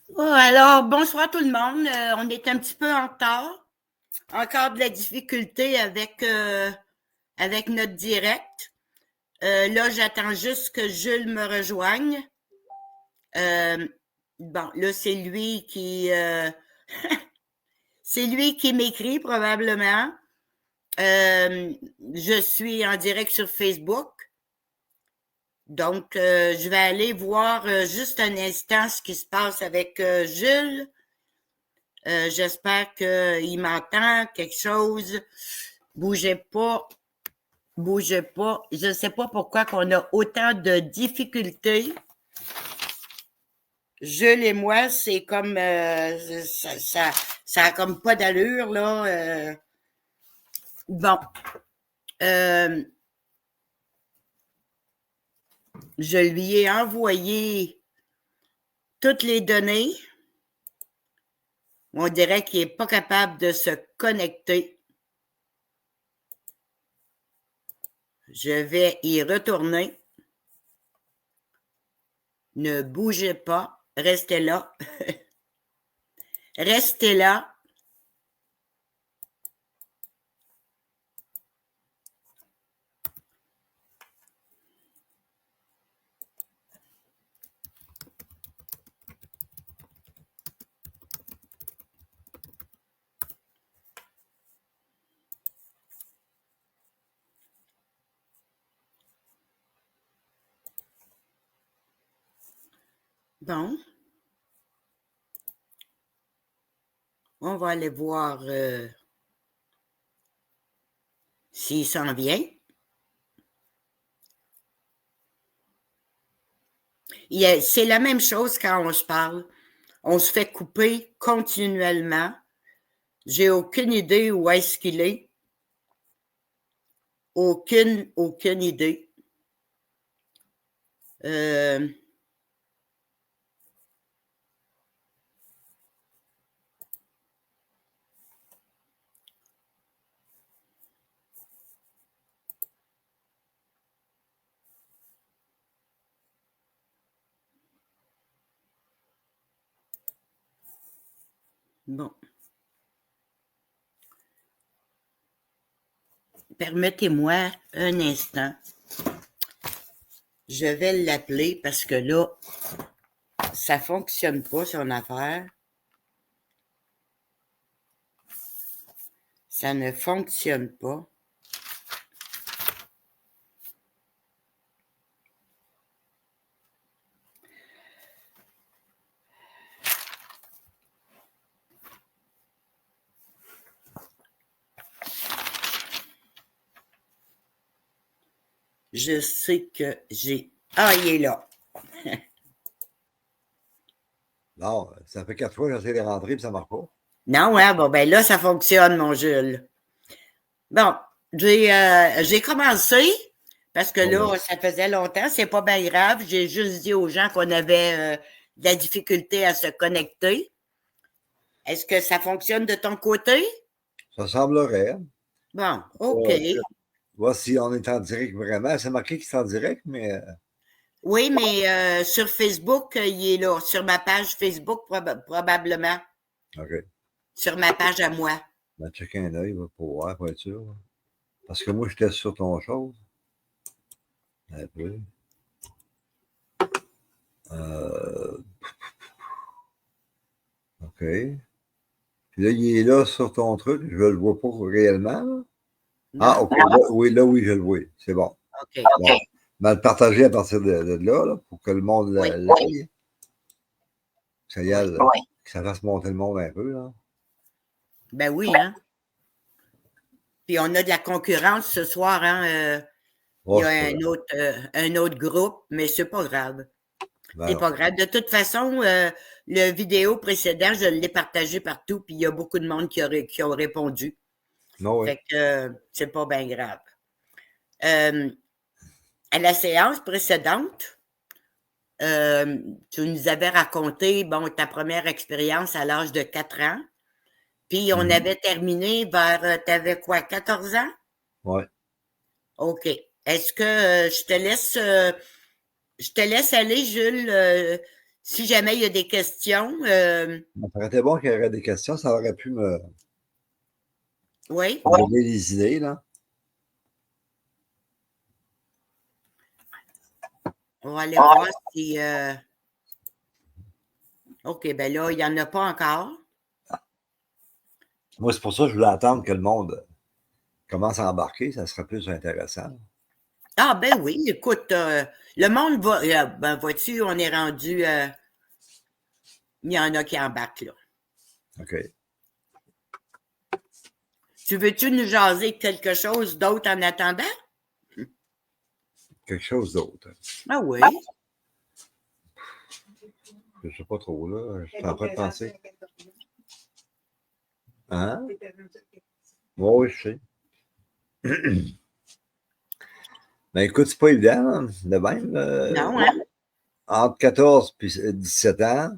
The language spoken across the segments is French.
Oh, alors, bonsoir tout le monde. On est un petit peu en retard. Encore de la difficulté avec notre direct. Là, j'attends juste que Jules me rejoigne. Euh, bon, là, c'est lui qui m'écrit probablement. Je suis en direct sur Facebook. Donc, je vais aller voir juste un instant ce qui se passe avec Jules. J'espère qu'il m'entend, quelque chose. Bougez pas, bougez pas. Je ne sais pas pourquoi qu'on a autant de difficultés. Jules et moi, c'est comme ça a comme pas d'allure, là. Bon. Euh, je lui ai envoyé toutes les données. On dirait qu'il n'est pas capable de se connecter. Je vais y retourner. Ne bougez pas. Restez là. Restez là. Bon. On va aller voir s'il s'en vient. C'est la même chose quand on se parle. On se fait couper continuellement. J'ai aucune idée où est-ce qu'il est. Aucune idée. Euh, bon. Permettez-moi un instant. Je vais l'appeler parce que là, ça fonctionne pas son affaire. Ça ne fonctionne pas. Je sais que j'ai... Ah, il est là. Non, ça fait 4 fois que j'essaie de rentrer et ça ne marche pas. Non, hein? Bon, ben là, ça fonctionne, mon Jules. Bon, j'ai commencé parce que là, Ouais. ça faisait longtemps, c'est pas bien grave. J'ai juste dit aux gens qu'on avait de la difficulté à se connecter. Est-ce que ça fonctionne de ton côté? Ça semblerait. Bon, OK. Voir si on est en direct vraiment. C'est marqué qu'il est en direct, mais. Oui, mais sur Facebook, il est là. Sur ma page Facebook, probablement. OK. Sur ma page à moi. Ben, checker un œil pour voir, pour être sûr. Parce que moi, j'étais sur ton chose. Un peu. OK. Puis là, il est là sur ton truc. Je ne le vois pas réellement. Là. Ah, OK. Là, oui, je le vois. C'est bon. OK. Bon. Ben, le partager à partir de là, pour que le monde l'aille. Ça y est, que ça fasse monter le monde un peu. Là. Ben oui, hein. Puis on a de la concurrence ce soir, hein. Il y a un autre groupe, mais c'est pas grave. C'est pas grave. De toute façon, le vidéo précédent, je l'ai partagé partout, puis il y a beaucoup de monde qui ont répondu. Non, oui. Fait que c'est pas bien grave. À la séance précédente, tu nous avais raconté, bon, ta première expérience à l'âge de 4 ans. Puis on avait terminé vers, t'avais quoi, 14 ans? Oui. OK. Est-ce que je te laisse aller, Jules? si jamais il y a des questions. Ça aurait été bon qu'il y aurait des questions, ça aurait pu me donner des idées, là. On va aller voir si... OK, ben là, il n'y en a pas encore. Moi, c'est pour ça que je voulais attendre que le monde commence à embarquer, ça serait plus intéressant. Ah, ben oui, écoute, le monde va... ben, vois-tu, on est rendu... il y en a qui embarquent, là. OK. Tu veux-tu nous jaser quelque chose d'autre en attendant? Quelque chose d'autre. Ah oui. Je ne sais pas trop, là. Je suis en train de penser. Hein? Oui, je sais. Ben écoute, c'est pas évident, hein, de même. Non, hein? Entre 14 et 17 ans,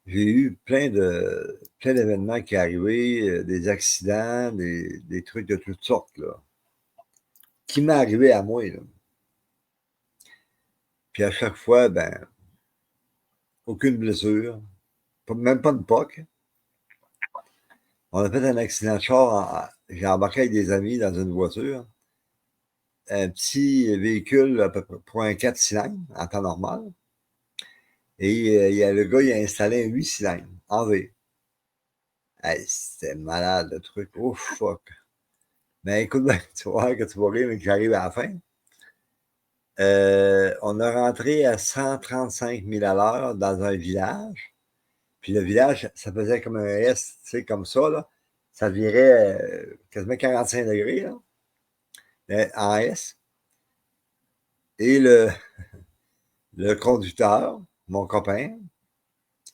j'ai eu plein d'événements qui arrivaient, des accidents, des trucs de toutes sortes, là, qui m'est arrivé à moi, là. Puis à chaque fois, ben, aucune blessure, même pas de POC. On a fait un accident de char, j'ai embarqué avec des amis dans une voiture, un petit véhicule à peu près pour un 4 cylindres en temps normal. Et le gars, il a installé un 8 cylindres en V. Hey, c'était malade le truc. Oh fuck. Mais écoute, ben, tu vas voir que tu vas rire, mais que j'arrive à la fin. On a rentré à 135 000 à l'heure dans un village. Puis le village, ça faisait comme un S, tu sais, comme ça, là. Ça virait quasiment 45 degrés, là, en S. Et le conducteur, mon copain,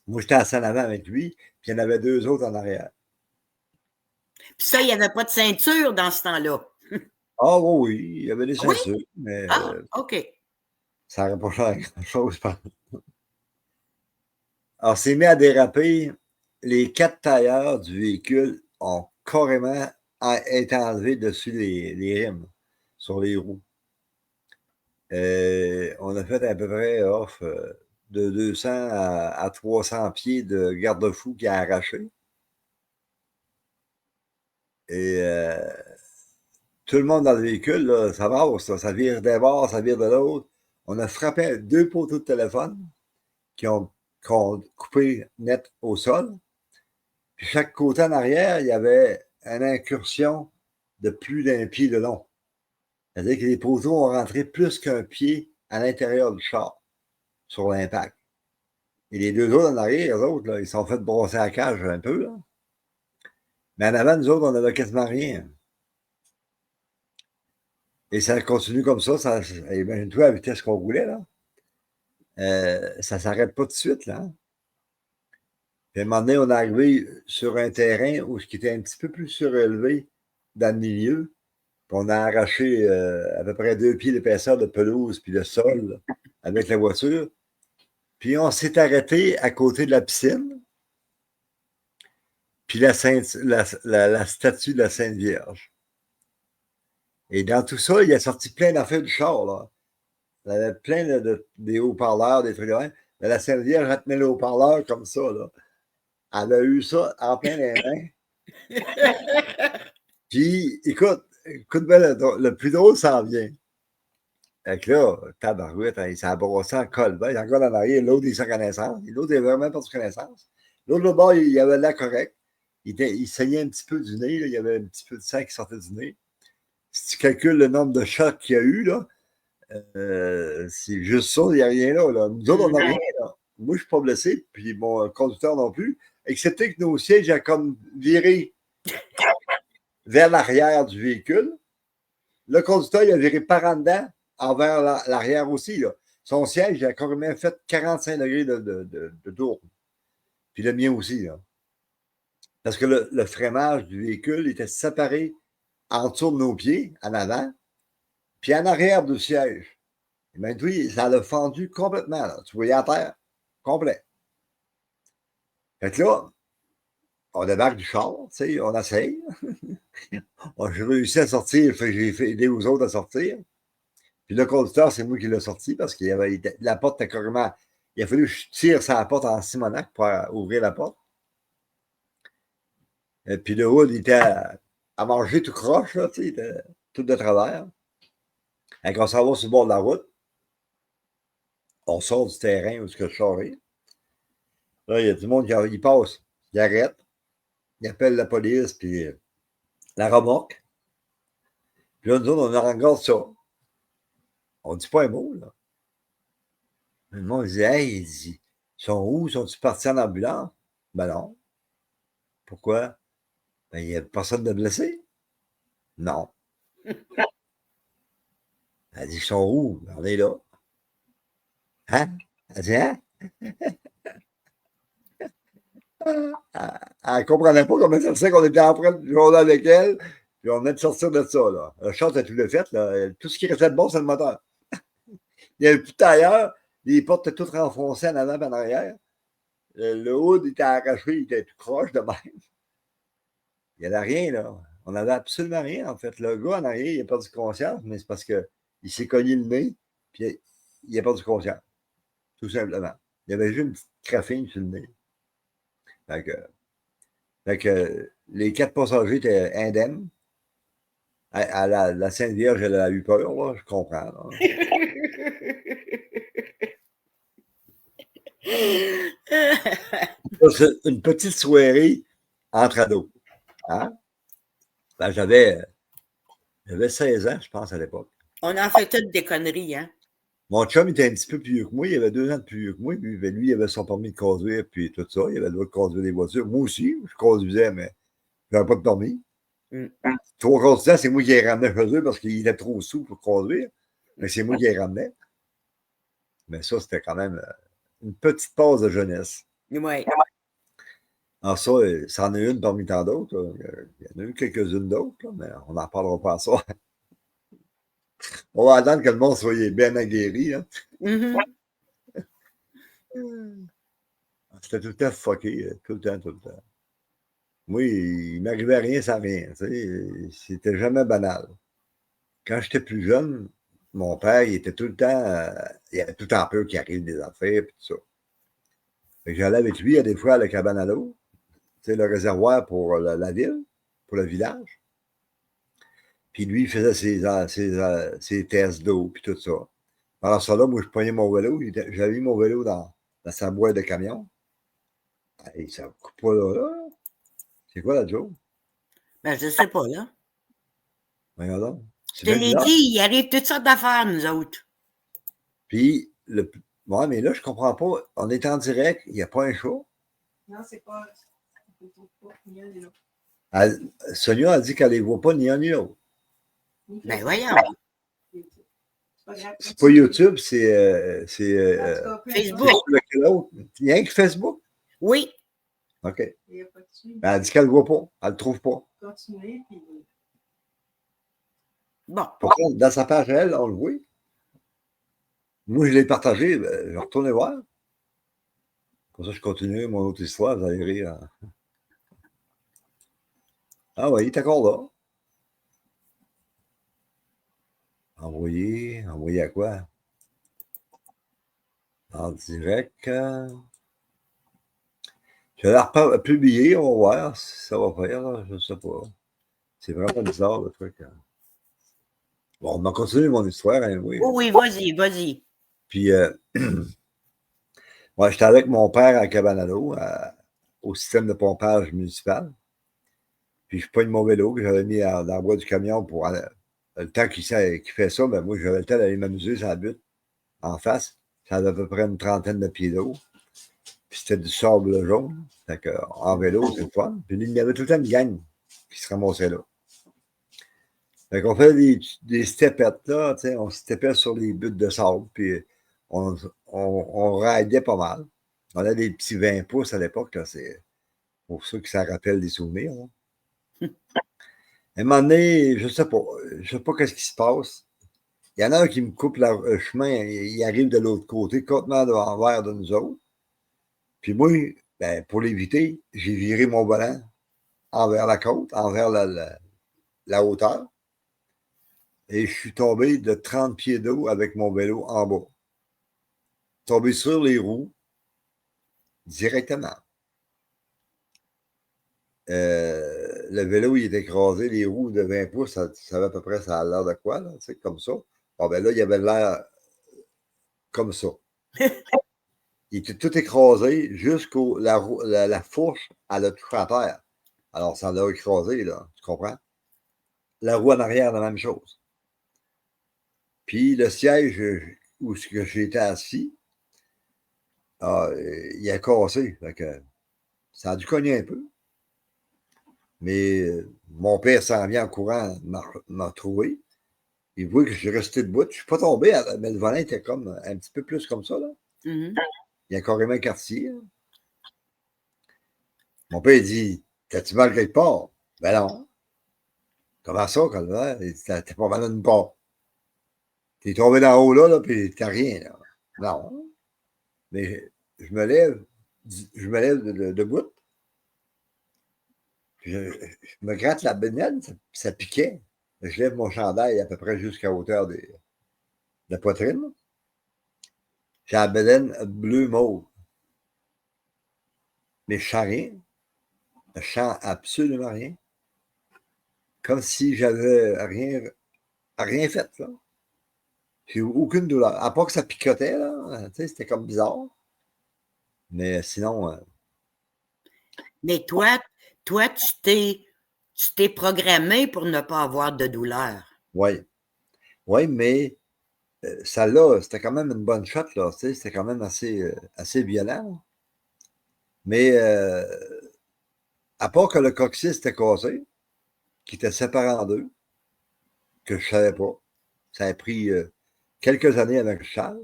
moi, j'étais assis en avant avec lui, puis il y en avait deux autres en arrière. Puis ça, il n'y avait pas de ceinture dans ce temps-là. Ah oui, oui, il y avait des Oui? ceintures, mais Ah, OK. ça n'aurait pas changé grand-chose. Alors, c'est mis à déraper. Les 4 tailleurs du véhicule ont carrément été enlevés dessus les rimes, sur les roues. On a fait à peu près de 200 à 300 pieds de garde-fou qui a arraché. Et tout le monde dans le véhicule, là, ça brasse, ça vire d'un bord, ça vire de l'autre. On a frappé 2 poteaux de téléphone qui ont coupé net au sol. Puis chaque côté en arrière, il y avait une incursion de plus d'un pied de long. C'est-à-dire que les poteaux ont rentré plus qu'un pied à l'intérieur du char sur l'impact. Et les deux autres en arrière, les autres, là, ils sont fait brosser la cage un peu. Là. Mais en avant, nous autres, on n'avait quasiment rien. Et ça continue comme ça. Imagine-toi la vitesse qu'on roulait, là. Ça ne s'arrête pas tout de suite, là. Puis à un moment donné, on est arrivé sur un terrain où ce qui était un petit peu plus surélevé dans le milieu. Puis on a arraché à peu près 2 pieds d'épaisseur de pelouse puis de sol là, avec la voiture. Puis on s'est arrêté à côté de la piscine. Puis la statue de la Sainte Vierge. Et dans tout ça, il a sorti plein d'affaires du char, là. Il y avait plein des haut-parleurs, des trucs de même. Mais la Sainte Vierge, elle tenait le haut-parleur comme ça, là. Elle a eu ça en plein les mains. Puis, écoute bien, le plus drôle s'en vient. Fait que là, tabarouette, il s'est brossé en col. Il est encore en arrière. L'autre, il s'est connaissance. L'autre, il n'avait même pas de connaissance. L'autre, le bord, il avait l'air correct. Il saignait un petit peu du nez. Là. Il y avait un petit peu de sang qui sortait du nez. Si tu calcules le nombre de chocs qu'il y a eu, là, c'est juste ça, il n'y a rien là, là. Nous autres, on n'a rien là. Moi, je ne suis pas blessé, puis mon conducteur non plus, excepté que nos sièges ont comme viré vers l'arrière du véhicule. Le conducteur, il a viré par en dedans, envers l'arrière aussi. Là. Son siège, il a carrément fait 45 degrés de tour. Puis le mien aussi. Là. Parce que le freinage du véhicule était séparé en dessous de nos pieds, en avant, puis en arrière du siège. Et bien, oui, ça l'a fendu complètement. Là. Tu voyais à terre, complet. Fait que là, on débarque du char, tu sais, on essaye. J'ai réussi à sortir, j'ai fait aider aux autres à sortir. Puis le conducteur, c'est moi qui l'ai sorti parce qu'il la porte était carrément. il a fallu que je tire sa porte en Simonac pour ouvrir la porte. Et puis le hood, il était à manger tout croche, là, tu sais, il était tout de travers. Et quand on s'en va sur le bord de la route, on sort du terrain où je charrie. Là, il y a du monde qui passe, il arrête, il appelle la police, puis la remorque. Puis là, nous autres, on regarde ça. On ne dit pas un mot, là. Le monde dit, hey, il dit, ils sont où? Sont-ils partis en ambulance? Ben non. Pourquoi? Ben, il n'y a personne de blessé. Non. Elle dit, ils sont où? Ben, on est là. Hein? Elle dit, hein? Elle ne comprenait pas comment ça se fait qu'on était en train de jouer avec elle, puis on venait de sortir de ça, là. Le char était tout le fait, là. Tout ce qui restait de bon, c'est le moteur. Il n'y avait plus de tailleur, les portes étaient toutes renfoncées en avant et en arrière. Le hood était arraché, il était tout croche de même. Il n'y avait rien, là. On n'avait absolument rien, en fait. Le gars en arrière, il a perdu conscience, mais c'est parce qu'il s'est cogné le nez, puis il a perdu conscience. Tout simplement. Il y avait juste une petite craffine sur le nez. Fait que les 4 passagers étaient indemnes. À la Sainte Vierge, elle a eu peur, là, je comprends. Là. C'est une petite soirée entre ados. Hein? Ben, j'avais 16 ans, je pense, à l'époque. On en fait toutes des conneries, hein? Mon chum était un petit peu plus vieux que moi. Il avait 2 ans de plus vieux que moi. Lui, il avait son permis de conduire, puis tout ça. Il avait le droit de conduire des voitures. Moi aussi, je conduisais, mais je n'avais pas de permis. Trop conduisant, c'est moi qui les ramenais chez eux parce qu'il était trop sous pour conduire. Mais c'est moi qui les ramenais. Mais ça, c'était quand même une petite pause de jeunesse. Oui. Alors ça en est une parmi tant d'autres. Il y en a eu quelques-unes d'autres, mais on n'en parlera pas à ça. On va attendre que le monde soit bien aguerri. Hein. Mm-hmm. C'était tout le temps fucké, tout le temps, tout le temps. Moi, il m'arrivait rien sans rien. Tu sais, c'était jamais banal. Quand j'étais plus jeune, mon père, il était tout le temps, il avait tout le temps peur qu'il arrive des affaires et tout ça. J'allais avec lui, des fois, à la cabane à l'eau, tu sais, le réservoir pour la ville, pour le village. Puis lui, il faisait ses tests d'eau, puis tout ça. Alors ça là, moi, je prenais mon vélo. J'avais mis mon vélo dans sa boîte de camion. Et ça ne coupe pas là. C'est quoi la joke? Ben, je sais pas, là. Voyons donc. Je te l'ai dit, il arrive toutes sortes d'affaires, nous autres. Puis, ouais, mais là, je comprends pas. On est en direct, il n'y a pas un show. Non, c'est pas. Ni un ni l'autre. Sonia a dit qu'elle ne les voit pas ni un ni l'autre. Ben, voyons. C'est pas YouTube, c'est Facebook. Il y a un que Facebook? Oui. OK. Ben, elle dit qu'elle ne le voit pas. Elle ne le trouve pas. Continuez, puis. Bon. Pourquoi, dans sa page, elle, on le voit. Moi, je l'ai partagé. Je vais retourner voir. Comme ça, je continue mon autre histoire. Vous allez rire. Ah oui, il est encore là. Envoyer à quoi? En direct. Je vais la publier, on va voir si ça va faire, là, je ne sais pas. C'est vraiment bizarre, le truc. Hein. Bon, on va continuer mon histoire, hein, oui. Oui, vas-y. Puis, moi, j'étais avec mon père à cabane à l'eau, au système de pompage municipal. Puis, je pogne mon vélo que j'avais mis dans la boîte du camion pour le temps qu'il fait ça, ben moi, j'avais le temps d'aller m'amuser sur la butte en face. Ça avait à peu près une trentaine de pieds d'eau. Puis c'était du sable jaune. Fait que, en vélo, c'est le fun. Puis il y avait tout le temps une gang qui se ramassait là. Fait qu'on fait des stepettes, là, tu sais, on stepait sur les buttes de sable, puis on raidait pas mal. On avait des petits 20 pouces à l'époque, là, c'est pour ceux qui s'en rappellent des souvenirs. Là. À un moment donné, je sais pas qu'est-ce qui se passe. Il y en a un qui me coupe le chemin, il arrive de l'autre côté, complètement envers de nous autres. Puis moi, ben, pour l'éviter, j'ai viré mon volant envers la côte, envers la hauteur. Et je suis tombé de 30 pieds d'eau avec mon vélo en bas. tombé sur les roues directement. Le vélo, il était écrasé, les roues de 20 pouces, ça savait à peu près ça a l'air de quoi, là, tu sais, comme ça. Bon, ben là, il y avait l'air comme ça. Il était tout écrasé jusqu'au la fourche, elle a touché à terre. Alors, ça l'a écrasé, là, tu comprends? La roue en arrière, la même chose. Puis le siège où j'étais assis, il a cassé. Fait que ça a dû cogner un peu. Mais mon père s'en vient en courant m'a trouvé. Il voit que je suis resté debout. Je ne suis pas tombé, mais le volant était comme un petit peu plus comme ça. Là. Mhm. Il y a carrément un quartier. Là. Mon père dit, t'as-tu mal quelque part? Ben non. Comment ça, Calvaire? T'es pas mal d'une part. T'es tombé d'en haut là, puis t'as rien. Là. Non. Mais je me lève debout. Je me gratte la bénette, ça piquait. Je lève mon chandail à peu près jusqu'à hauteur de la poitrine. J'ai la bédaine bleu mauve. Mais je sens rien. Je sens absolument rien. Comme si j'avais rien fait. Là. J'ai eu aucune douleur. À part que ça picotait, là. Tu sais, c'était comme bizarre. Mais sinon. Mais toi, tu t'es programmé pour ne pas avoir de douleur. Oui. Oui, mais ça là, c'était quand même une bonne shot, là. Tu sais, c'était quand même assez violent. Mais à part que le coccyx était cassé, qui était séparé en deux, que je ne savais pas. Ça a pris quelques années avec le châle,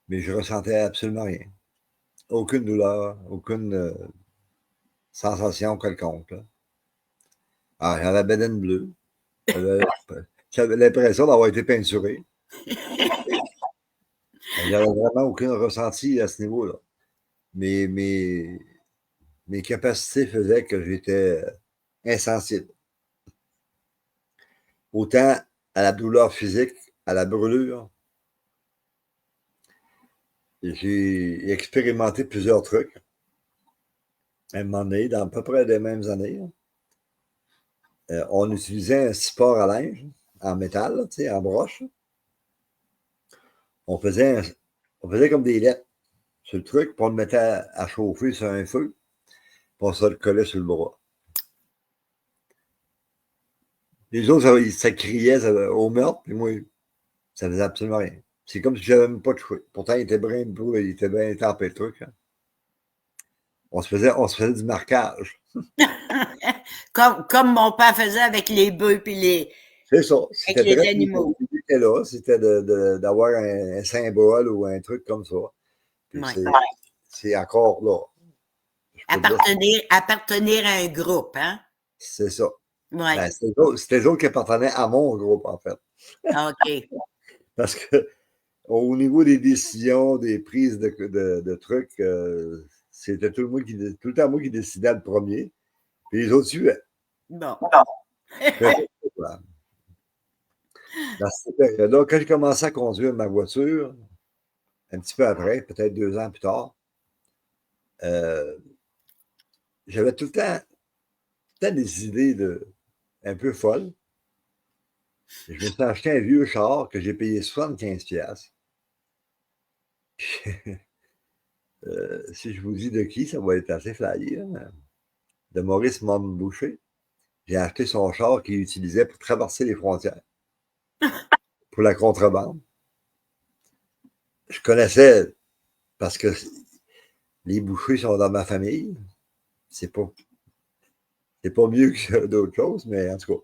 mais je ressentais absolument rien. Aucune douleur, aucune sensation quelconque. Là. Ah, j'avais la bédaine bleue. J'avais l'impression d'avoir été peinturé. J'avais vraiment aucun ressenti à ce niveau-là. Mes capacités faisaient que j'étais insensible. Autant à la douleur physique, à la brûlure. J'ai expérimenté plusieurs trucs. À un moment donné, dans à peu près les mêmes années, on utilisait un support à linge en métal, là, en broche. On faisait comme des lettres sur le truc, puis on le mettait à chauffer sur un feu, puis on se le collait sur le bras. Les autres, ça criait au meurtre, puis moi, ça faisait absolument rien. C'est comme si je n'avais même pas touché. Pourtant, il était bien tempé le truc. Hein. On se faisait du marquage. Comme mon père faisait avec les bœufs et C'est ça. avec les animaux. C'était là, c'était d'avoir un symbole ou un truc comme ça. Puis Ouais. c'est encore là. Appartenir à un groupe, hein? C'est ça. Ouais. Ben, c'était eux autres qui appartenaient à mon groupe, en fait. OK. Parce que au niveau des décisions, des prises de trucs, c'était tout le temps moi qui décidais le premier, puis les autres suivaient. Bon. Dans cette période-là, quand j'ai commencé à conduire ma voiture, un petit peu après, peut-être 2 ans plus tard, j'avais tout le temps des idées un peu folles. Je me suis acheté un vieux char que j'ai payé 75$. Si je vous dis de qui, ça va être assez flyé. Hein? De Maurice Boucher. J'ai acheté son char qu'il utilisait pour traverser les frontières. Pour la contrebande. Je connaissais, parce que les Bouchers sont dans ma famille. C'est pas mieux que d'autres choses, mais en tout cas.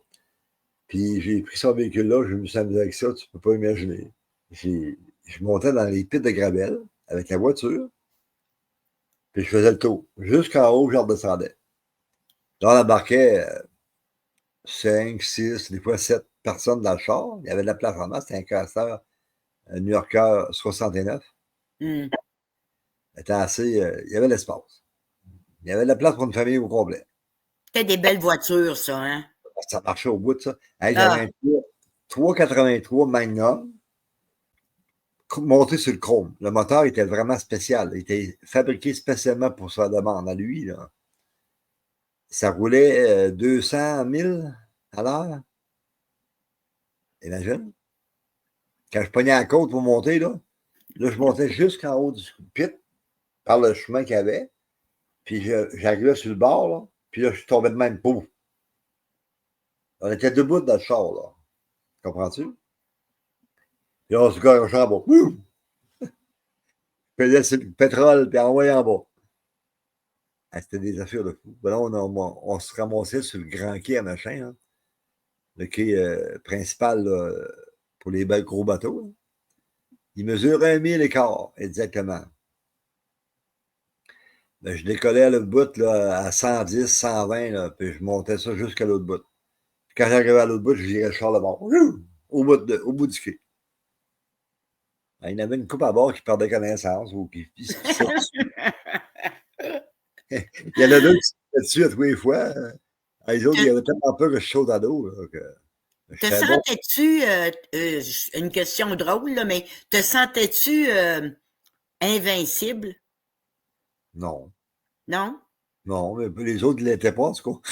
Puis j'ai pris son véhicule-là, je me suis amusé avec ça, tu peux pas imaginer. Je montais dans les pits de Gravel avec la voiture, puis je faisais le tour. Jusqu'en haut, je redescendais. Là, on embarquait 5, 6, des fois 7 personnes dans le char. Il y avait de la place en masse, c'était un casseur, un New Yorker 69. Mm. C'était assez. Il y avait de l'espace. Il y avait de la place pour une famille au complet. C'était des belles voitures, ça, hein? Ça marchait au bout de ça. Hey, j'avais un 383 Magnum monté sur le chrome. Le moteur était vraiment spécial. Il était fabriqué spécialement pour sa demande à lui. Là. Ça roulait 200 000 à l'heure. Imagine. Quand je pognais la côte pour monter, là je montais jusqu'en haut du pit par le chemin qu'il y avait. Puis j'arrivais sur le bord, là. Puis là, je suis tombé de même. Pouf! On était debout dans le char, là. Comprends-tu? Puis on se garochait en bas. Ouf! Puis là, c'est le pétrole, puis envoyé en bas. Ah, c'était des affaires de fou. Ben là, on se ramassait sur le grand quai à machin, hein. Le quai principal là, pour les gros bateaux. Là. Il mesure 1 000 exactement. Ben, je décollais à l'autre bout là, à 110, 120, là, puis je montais ça jusqu'à l'autre bout. Puis quand j'arrivais à l'autre bout, je girais le char de bord. Au bout du quai. Ben, il y en avait une coupe à bord qui perdait connaissance ou qui se pissait dessus. Il y en a deux qui se pissaient dessus à tous les fois. Les autres, il y avait tellement peur que je saute à dos. Là, que te sentais-tu, une question drôle, là, mais te sentais-tu invincible? Non. Non? Non, mais les autres ne l'étaient pas, en tout cas.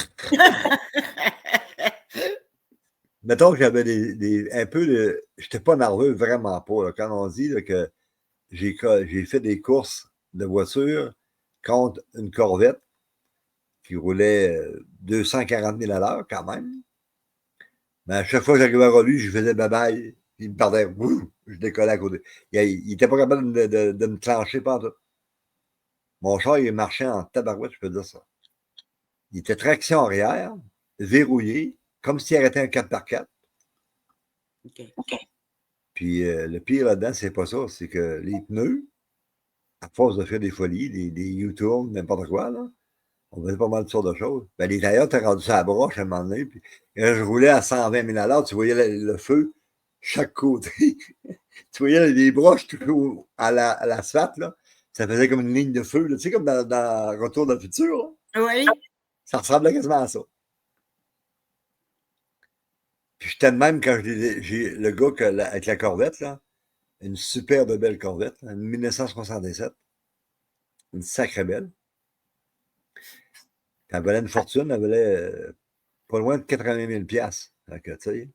Mettons que j'avais un peu de. J'étais pas nerveux, vraiment pas. Là, quand on dit là, que j'ai fait des courses de voiture contre une Corvette qui roulait 240 000 à l'heure, quand même. Mais à chaque fois que j'arrivais à Rolu, je faisais bye-bye. Il me perdait. Je décollais à côté. Il n'était pas capable de me clencher pas tout. Mon char, il marchait en tabarouette, je peux dire ça. Il était traction arrière, verrouillé, comme s'il arrêtait un 4x4. OK. Puis le pire là-dedans, c'est pas ça. C'est que les pneus, à force de faire des folies, des U-turns, n'importe quoi, là, on faisait pas mal de sortes de choses. Ben, les tailleurs, t'as rendu ça à la broche à un moment donné. Puis quand je roulais à 120 000 à l'heure, tu voyais le feu chaque côté. Tu voyais les broches tout à l'asphalte, là. Ça faisait comme une ligne de feu, là. Tu sais, comme dans Retour dans le futur, là. Oui. Ça ressemblait quasiment à ça. Puis j'étais de même quand j'ai le gars avec la Corvette, là, une superbe belle Corvette, une 1967, une sacrée belle. Elle valait une fortune, elle valait pas loin de 80 000 $. Donc, tu sais.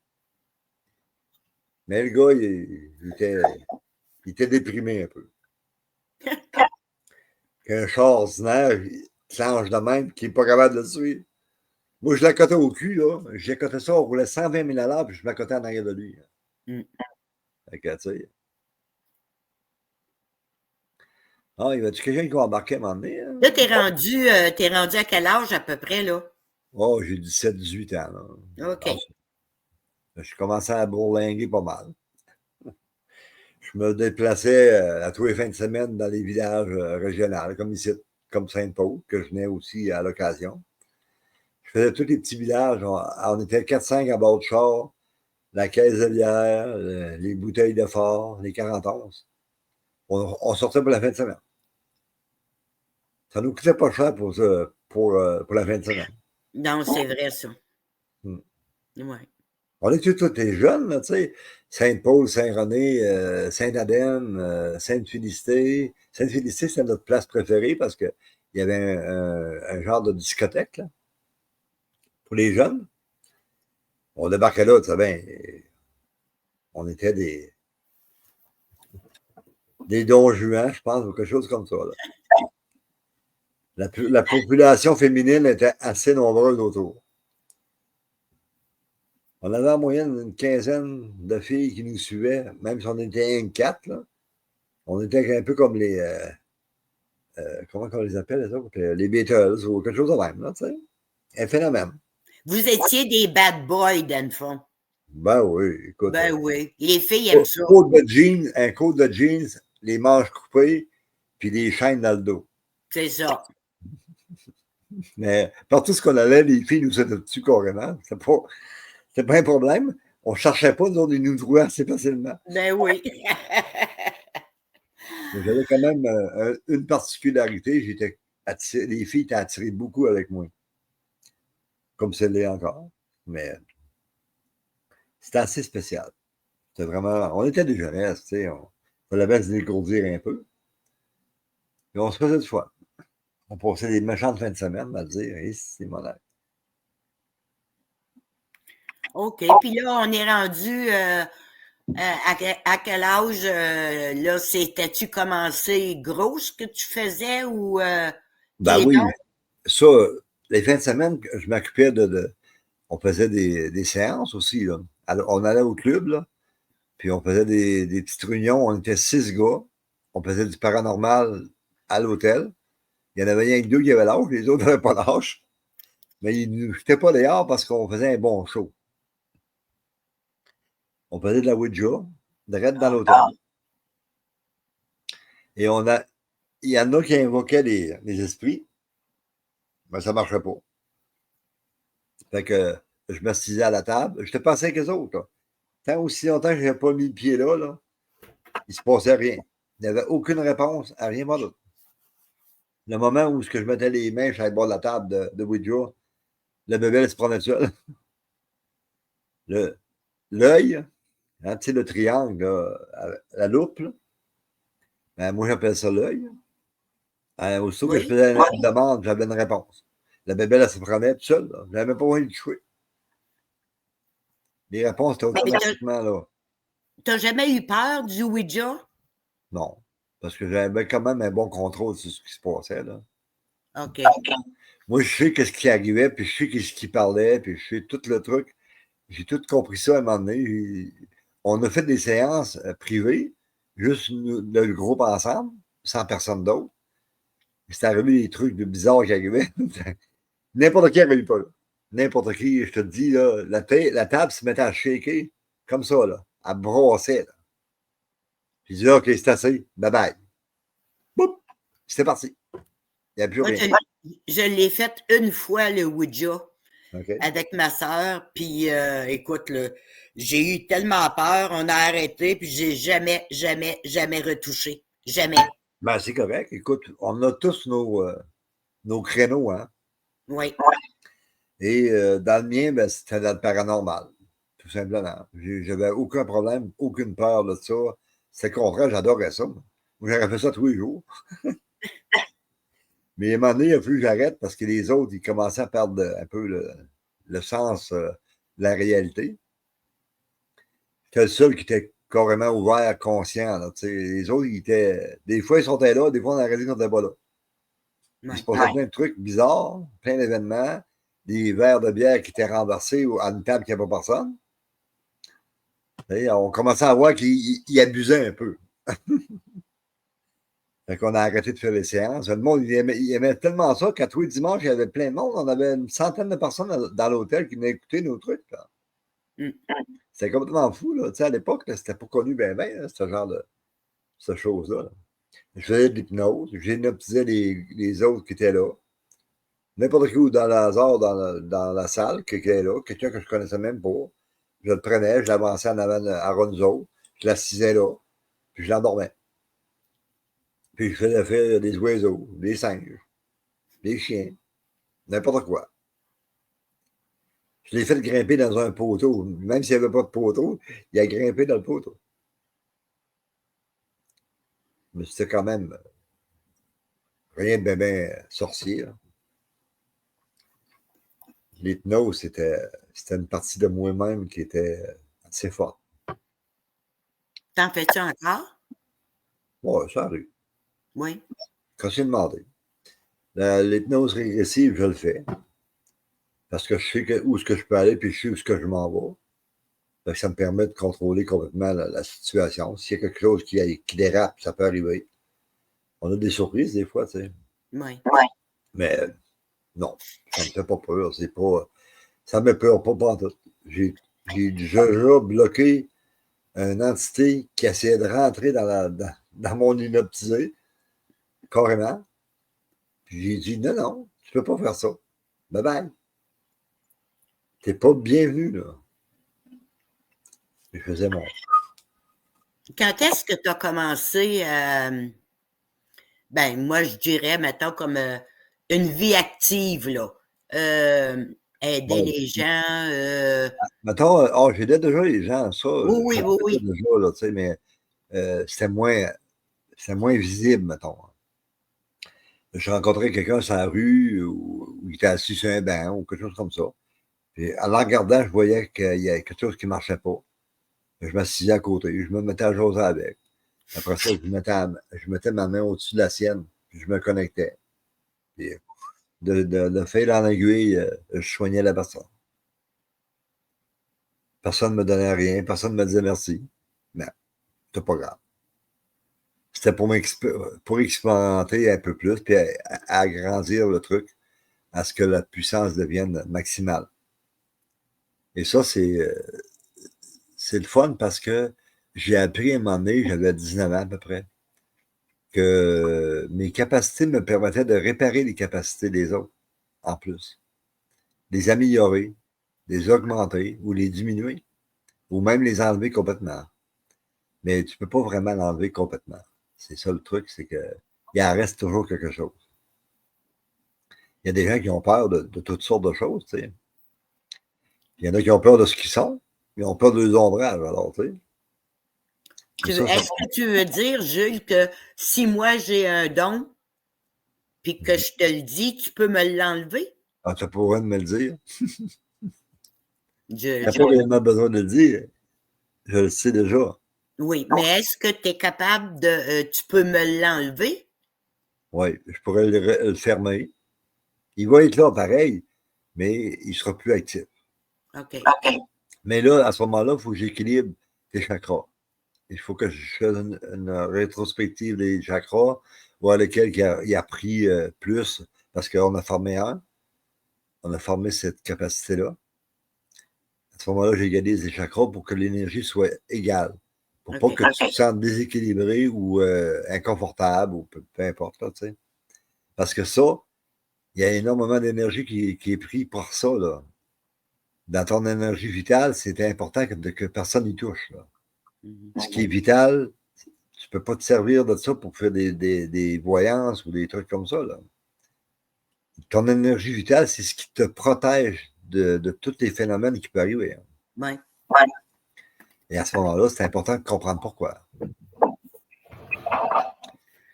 Mais le gars, il était déprimé un peu. Qu'un char ordinaire, il clenche de même, qui n'est pas capable de le suivre. Moi, je l'accotais au cul, là. J'ai accoté ça, on roulait 120 000 à l'heure, puis je m'accotais en arrière de lui. Fait que, tu sais. Ah, il y a-tu quelqu'un qui va embarquer à un moment donné? Hein? Là, t'es rendu à quel âge à peu près, là? Oh, j'ai 17-18 ans, là. OK. Je commençais à bourlinguer pas mal. Je me déplaçais à tous les fins de semaine dans les villages régionaux, comme ici, comme Sainte-Paul, que je venais aussi à l'occasion. Je faisais tous les petits villages. On était 4-5 à bord de char, la caisse de bière, les bouteilles de fort, les 41. On sortait pour la fin de semaine. Ça nous coûtait pas cher pour la fin de semaine. Non, c'est vrai, ça. Hmm. Ouais. On était tous des jeunes, là, tu sais. Sainte-Paul, Saint-René, Sainte-Adène, Sainte-Félicité. Sainte-Félicité, c'est notre place préférée parce qu'il y avait un genre de discothèque, là, pour les jeunes. On débarquait là, tu sais, ben, on était des Don Juan, je pense, ou quelque chose comme ça, là. La population féminine était assez nombreuse autour. On avait en moyenne une quinzaine de filles qui nous suivaient, même si on était un 4, là. On était un peu comme comment on les appelle, les autres? Les Beatles ou quelque chose de même, là, tu sais. Un phénomène. Vous étiez des bad boys, dans le fond. Ben oui, écoute. Ben oui. Les filles aiment ça. Un côte de jeans, les manches coupées, puis des chaînes dans le dos. C'est ça. Mais partout ce qu'on allait, les filles nous étaient dessus carrément. C'était pas un problème. On ne cherchait pas, nous, ils nous trouvaient assez facilement. Ben oui. Mais j'avais quand même une particularité. Les filles étaient attirées beaucoup avec moi. Comme c'est l'est encore. Mais c'était assez spécial. C'était vraiment. On était des jeunesses, tu sais. fallait bien se dégourdir un peu. Et on se faisait du fun. On passait des méchantes fins de semaine, à dire, hey, c'est mon âge. OK. Puis là, on est rendu à quel âge, là, c'était-tu commencé gros ce que tu faisais ou Ben tes oui, dons? ça, les fins de semaine, je m'occupais on faisait des séances aussi, là. Alors, on allait au club, là, puis on faisait des petites réunions. On était 6 gars. On faisait du paranormal à l'hôtel. Il y en avait rien que 2 qui avaient l'âge, les autres n'avaient pas l'âge. Mais ils ne nous jetaient pas dehors parce qu'on faisait un bon show. On faisait de la Ouija, direct dans l'hôtel. Et il y en a qui invoquaient les esprits, mais ça ne marchait pas. Fait que je m'assisais à la table. Je n'étais pas avec eux autres, là. Tant aussi longtemps que je n'avais pas mis le pied là, il ne se passait rien. Il n'y avait aucune réponse à rien d'autre. Le moment où je mettais les mains sur le bord de la table de Ouija, le bébé elle se prenait seul. L'œil, hein, tu sais, le triangle, là, la loupe, là, ben, moi j'appelle ça l'œil. Aussitôt que je Oui. faisais une demande, j'avais une réponse. La bébelle, elle se prenait toute seule. Je n'avais même pas besoin de toucher. Les réponses étaient Mais automatiquement là. t'as jamais eu peur du Ouija? Non. Parce que j'avais quand même un bon contrôle sur ce qui se passait, là. OK. Moi, je sais qu'est-ce qui arrivait, puis je sais qu'est-ce qui parlait, puis je sais tout le truc. J'ai tout compris ça à un moment donné. On a fait des séances privées, juste le groupe ensemble, sans personne d'autre. C'est arrivé des trucs de bizarres qui arrivaient. N'importe qui n'arrive pas là. N'importe qui, je te dis, là, la table se mettait à shaker, comme ça, là, à brasser. Là. J'ai dit, OK, c'est assez, bye bye. Boum, c'était parti. Il n'y a plus Moi, rien. je l'ai fait une fois, le Ouija, OK? avec ma sœur. Puis, écoute, j'ai eu tellement peur, on a arrêté, puis j'ai jamais, jamais, jamais retouché. Jamais. Ben, c'est correct. Écoute, on a tous nos créneaux, hein. Oui. Et dans le mien, ben, c'était dans le paranormal, tout simplement. J'avais aucun problème, aucune peur de ça. C'est le contraire, j'adorais ça. Moi, j'aurais fait ça tous les jours. Mais à un moment donné, il a fallu que j'arrête parce que les autres, ils commençaient à perdre un peu le sens de la réalité. J'étais le seul qui était carrément ouvert, conscient. Là, les autres, des fois, ils sont là, des fois, on a arrêté qu'ils n'étaient pas là. Il se passait plein de trucs bizarres, plein d'événements, des verres de bière qui étaient renversés à une table qui n'avait pas personne. Et on commençait à voir qu'il abusait un peu. Fait qu'on a arrêté de faire les séances. Le monde, il aimait tellement ça qu'à tous les dimanches, il y avait plein de monde. On avait une centaine de personnes dans l'hôtel qui venaient écouter nos trucs. Mm. C'était complètement fou. Là. À l'époque, c'était pas connu bien, ce genre de choses-là. Là. Je faisais de l'hypnose. J'hypnotisais les autres qui étaient là. N'importe qui dans le hasard, dans la salle, qui était là, quelqu'un que je connaissais même pas. Je le prenais, je l'avançais en avant à Ronzo, je l'assisais là, puis je l'endormais. Puis je faisais faire des oiseaux, des singes, des chiens, n'importe quoi. Je l'ai fait grimper dans un poteau. Même s'il n'y avait pas de poteau, il a grimpé dans le poteau. Mais c'était quand même rien de bien sorcier. Là. L'hypnose, c'était une partie de moi-même qui était assez forte. T'en fais-tu encore? Ouais, ça arrive. Oui. Quand j'ai demandé. L'hypnose régressive, je le fais. Parce que je sais où est-ce que je peux aller, puis je sais où est-ce que je m'en vais. Donc, ça me permet de contrôler complètement la situation. S'il y a quelque chose qui dérape, ça peut arriver. On a des surprises des fois, tu sais. Oui. Mais non, ça ne me fait pas peur. Ça ne me peur pas tout. J'ai déjà bloqué une entité qui essayait de rentrer dans mon inoptisé, carrément. Puis j'ai dit, non, tu ne peux pas faire ça. Bye bye. T'es pas bienvenu, là. Je faisais mon. Quand est-ce que tu as commencé, ben, moi, je dirais, mettons, comme une vie active, là. Aider Bon, les gens. mettons, j'aidais déjà les gens, ça, Oui, oui, je le oui, faisais oui. déjà, là, tu sais, mais c'était moins visible, mettons. Je rencontrais quelqu'un sur la rue ou il était assis sur un banc ou quelque chose comme ça. Puis, en le regardant, je voyais qu'il y avait quelque chose qui ne marchait pas. Je m'assisais à côté, je me mettais à jaser avec. Après ça, je mettais ma main au-dessus de la sienne, puis je me connectais. Puis, de fil en aiguille, je soignais la personne. Personne ne me donnait rien, personne ne me disait merci. Mais c'était pas grave. C'était pour expérimenter un peu plus, puis agrandir le truc à ce que la puissance devienne maximale. Et ça, c'est le fun parce que j'ai appris à un moment donné, j'avais 19 ans à peu près, que mes capacités me permettaient de réparer les capacités des autres, en plus. Les améliorer, les augmenter ou les diminuer, ou même les enlever complètement. Mais tu ne peux pas vraiment l'enlever complètement. C'est ça le truc, c'est qu'il en reste toujours quelque chose. Il y a des gens qui ont peur de toutes sortes de choses, tu sais. Il y en a qui ont peur de ce qu'ils sont, ils ont peur de leurs ombrages, alors, tu sais. Est-ce que tu veux dire, Jules, que si moi j'ai un don, puis que je te le dis, tu peux me l'enlever? Ah, tu n'as pas besoin de me le dire. Tu n'as pas réellement besoin de le dire. Je le sais déjà. Oui, mais est-ce que tu es capable de... tu peux me l'enlever? Oui, je pourrais le fermer. Il va être là pareil, mais il ne sera plus actif. OK. Mais là, à ce moment-là, il faut que j'équilibre tes chakras. Il faut que je fasse une rétrospective des chakras, voir lequel il a pris plus, parce qu'on a formé un. On a formé cette capacité-là. À ce moment-là, j'égalise les chakras pour que l'énergie soit égale. Pour pas que tu te sentes déséquilibré ou inconfortable ou peu importe, là, tu sais. Parce que ça, il y a énormément d'énergie qui est pris par ça, là. Dans ton énergie vitale, c'est important que personne n'y touche, là. Ce qui est vital, tu ne peux pas te servir de ça pour faire des voyances ou des trucs comme ça, là. Ton énergie vitale, c'est ce qui te protège de tous les phénomènes qui peuvent arriver. Hein. Oui. Et à ce moment-là, c'est important de comprendre pourquoi.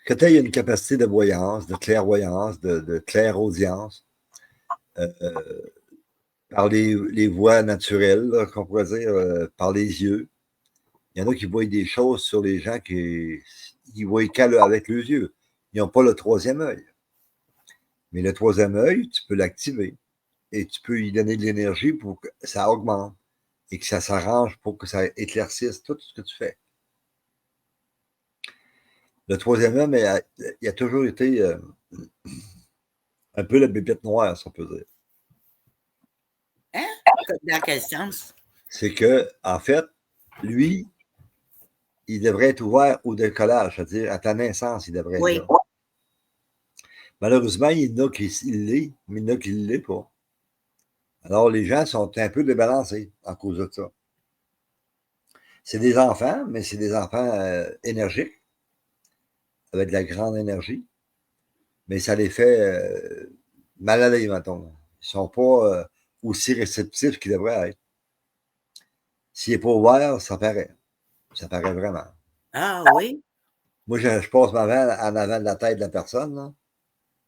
Que tu aies une capacité de voyance, de clairvoyance, de clairaudience, par les voies naturelles, qu'on pourrait dire, par les yeux. Il y en a qui voient des choses sur les gens qui voient qu'avec les yeux. Ils n'ont pas le troisième œil. Mais le troisième œil, tu peux l'activer et tu peux y donner de l'énergie pour que ça augmente et que ça s'arrange pour que ça éclaircisse tout ce que tu fais. Le troisième œil, il a toujours été un peu la bébête noire, si on peut dire. Hein? Dans quel sens? C'est que, en fait, lui, il devrait être ouvert au décollage, c'est-à-dire à ta naissance, il devrait être là. Malheureusement, il y en a qui l'est, mais il y en a qui ne l'est pas. Alors, les gens sont un peu débalancés à cause de ça. C'est des enfants, mais c'est des enfants énergiques, avec de la grande énergie, mais ça les fait mal aller, mettons. Ils ne sont pas aussi réceptifs qu'ils devraient être. S'il n'est pas ouvert, ça paraît. Ça paraît vraiment. Ah oui? Moi, je passe ma main en avant de la tête de la personne, là.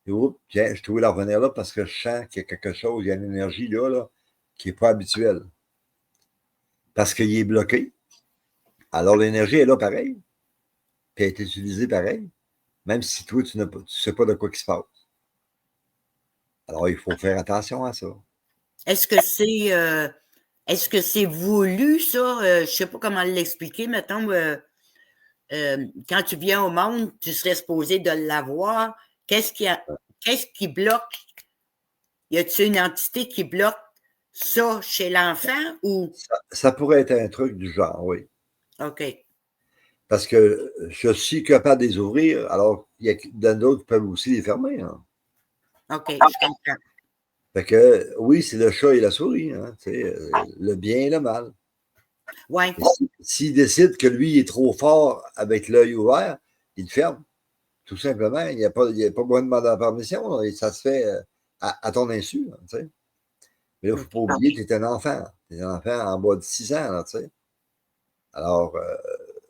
Et oups, tiens, je trouvais la revenir là parce que je sens qu'il y a quelque chose, il y a une énergie là qui n'est pas habituelle. Parce qu'il est bloqué. Alors, l'énergie est là pareil. Puis elle est utilisée pareil. Même si toi, tu ne sais pas de quoi il se passe. Alors, il faut faire attention à ça. Est-ce que c'est voulu, ça? Je ne sais pas comment l'expliquer. Mettons, quand tu viens au monde, tu serais supposé de l'avoir. Qu'est-ce qui bloque? Y a-t-il une entité qui bloque ça chez l'enfant ou? Ça pourrait être un truc du genre, oui. OK. Parce que je suis capable de les ouvrir, alors il y a d'autres qui peuvent aussi les fermer. Hein. OK, je comprends. Fait que oui, c'est le chat et la souris, hein, le bien et le mal. Ouais. S'il décide que lui est trop fort avec l'œil ouvert, il le ferme. Tout simplement. Il n'y a pas besoin de demander la permission. Là, et ça se fait à ton insu. Là, mais là, il ne faut pas oublier que tu es un enfant. Tu es un enfant en bas de 6 ans. Là, alors,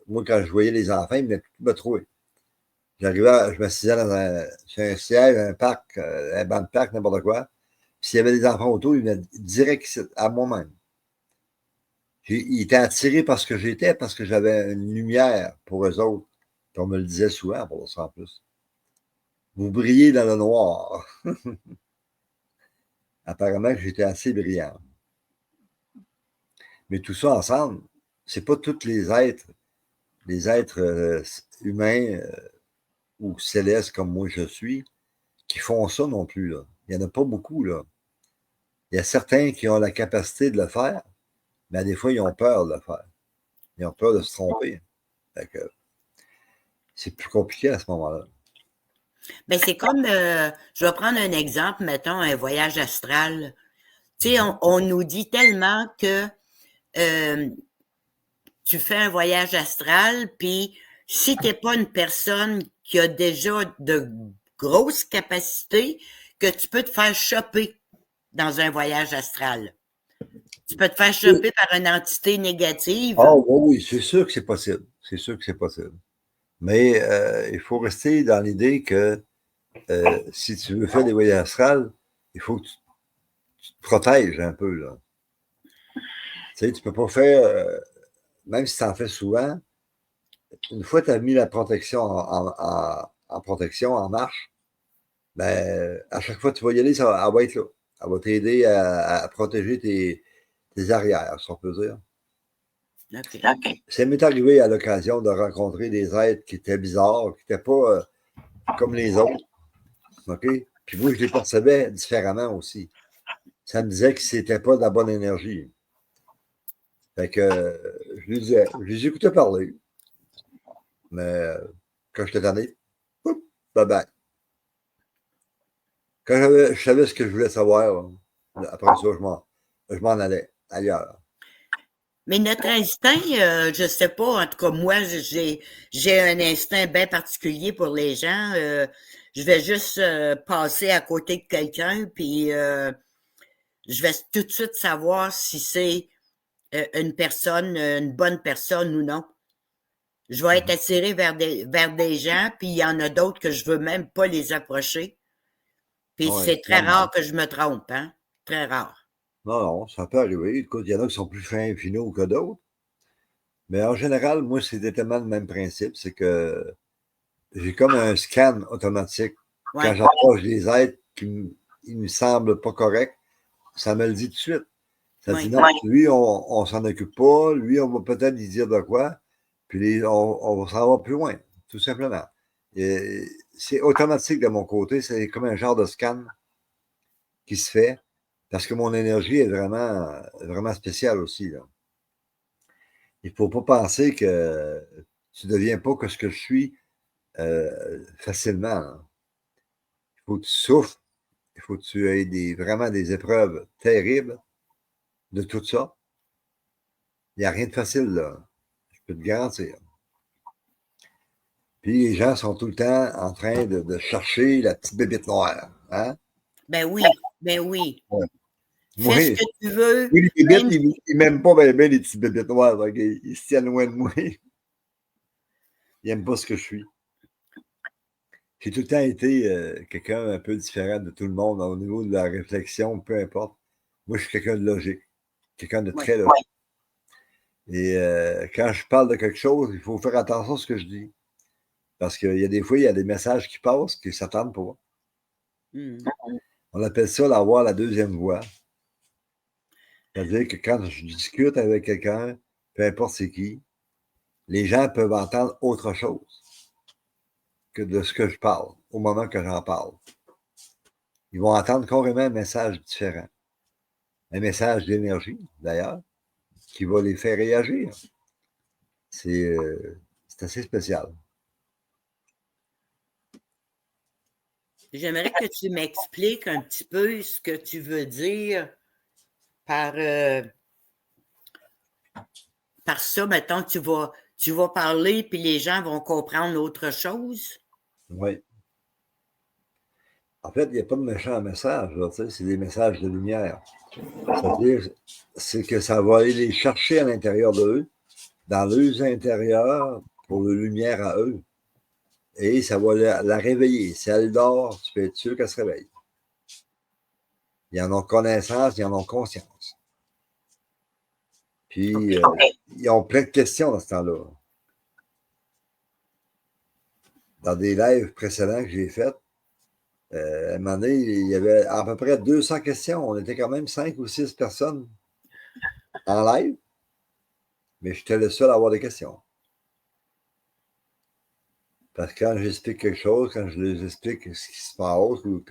moi, quand je voyais les enfants, ils venaient tout me trouver. J'arrivais, je m'assisais sur un siège, un parc, un banc de parc, n'importe quoi. Puis s'il y avait des enfants autour, ils venaient direct ici, à moi-même. Ils étaient attirés par ce que j'étais, parce que j'avais une lumière pour eux autres. Puis on me le disait souvent, pour ça en plus. Vous brillez dans le noir. Apparemment que j'étais assez brillant. Mais tout ça ensemble, c'est pas tous les êtres humains ou célestes comme moi je suis, qui font ça non plus, là. Il n'y en a pas beaucoup, là. Il y a certains qui ont la capacité de le faire, mais des fois, ils ont peur de le faire. Ils ont peur de se tromper. Fait que c'est plus compliqué à ce moment-là. Ben, c'est comme, je vais prendre un exemple, mettons, un voyage astral. Tu sais, on nous dit tellement que tu fais un voyage astral, puis si t'es pas une personne qui a déjà de grosses capacités, que tu peux te faire choper dans un voyage astral. Tu peux te faire choper par une entité négative. Ah oui, c'est sûr que c'est possible. C'est sûr que c'est possible. Mais il faut rester dans l'idée que si tu veux faire des voyages astrales, il faut que tu te protèges un peu, là. Tu sais, tu peux pas faire, même si tu en fais souvent, une fois que tu as mis la protection en protection, en marche, ben, à chaque fois que tu vas y aller, elle va être là. Elle va t'aider à protéger tes arrières, si on peut dire. Okay. Ça m'est arrivé à l'occasion de rencontrer des êtres qui étaient bizarres, qui n'étaient pas comme les autres. OK? Puis moi, je les percevais différemment aussi. Ça me disait que c'était pas de la bonne énergie. Fait que je les écoutais parler. Mais quand j'étais tanné, bye bye. Quand je savais ce que je voulais savoir, après ça, je m'en allais ailleurs. Mais notre instinct, je sais pas, en tout cas, moi, j'ai un instinct bien particulier pour les gens. Je vais juste passer à côté de quelqu'un, puis je vais tout de suite savoir si c'est une personne, une bonne personne ou non. Je vais être attiré vers des gens, puis il y en a d'autres que je veux même pas les approcher. Puis Ouais, c'est très rare que je me trompe, hein? Très rare. non, non, ça peut arriver. Écoute, il y en a qui sont plus fins et finaux que d'autres. Mais en général, moi, c'était tellement le même principe. C'est que j'ai comme un scan automatique. Ouais. Quand j'approche des êtres qui me semblent pas corrects, ça me le dit tout de suite. Ça dit non, lui, on s'en occupe pas. Lui, on va peut-être lui dire de quoi. Puis on va s'en va plus loin, tout simplement. C'est automatique de mon côté. C'est comme un genre de scan qui se fait. Parce que mon énergie est vraiment spéciale aussi, là. Il ne faut pas penser que tu ne deviens pas que ce que je suis facilement, là. Il faut que tu souffres. Il faut que tu aies vraiment des épreuves terribles de tout ça. Il n'y a rien de facile, là. Je peux te garantir. Puis les gens sont tout le temps en train de chercher la petite bébête noire. Hein? Ben oui, ben oui. Ouais. Fais ce que tu veux. Oui, les bébêtes, ils n'aiment pas bien les petites bébêtes noires. Donc ils se tiennent loin de moi. Ils n'aiment pas ce que je suis. J'ai tout le temps été quelqu'un un peu différent de tout le monde au niveau de la réflexion, peu importe. Moi, je suis quelqu'un de logique. Quelqu'un de très logique. Et quand je parle de quelque chose, il faut faire attention à ce que je dis. Parce qu'il y a des fois, il y a des messages qui passent qui ne s'attendent pas. On appelle ça l'avoir la deuxième voix. C'est-à-dire que quand je discute avec quelqu'un, peu importe c'est qui, les gens peuvent entendre autre chose que de ce que je parle, au moment que j'en parle. Ils vont entendre carrément un message différent. Un message d'énergie, d'ailleurs, qui va les faire réagir. C'est assez spécial. J'aimerais que tu m'expliques un petit peu ce que tu veux dire par ça. Mettons, tu vas parler, puis les gens vont comprendre autre chose. Oui. En fait, il n'y a pas de méchant message, c'est des messages de lumière. C'est-à-dire, c'est que ça va aller les chercher à l'intérieur d'eux, dans leurs intérieurs pour la lumière à eux. Et ça va la réveiller. Si elle dort, tu peux être sûr qu'elle se réveille. Ils en ont connaissance, ils en ont conscience. Puis, ils ont plein de questions dans ce temps-là. Dans des lives précédents que j'ai faits, à un moment donné, il y avait à peu près 200 questions. On était quand même 5 ou 6 personnes en live, mais j'étais le seul à avoir des questions. Parce que quand j'explique quelque chose, quand je les explique ce qui se passe ou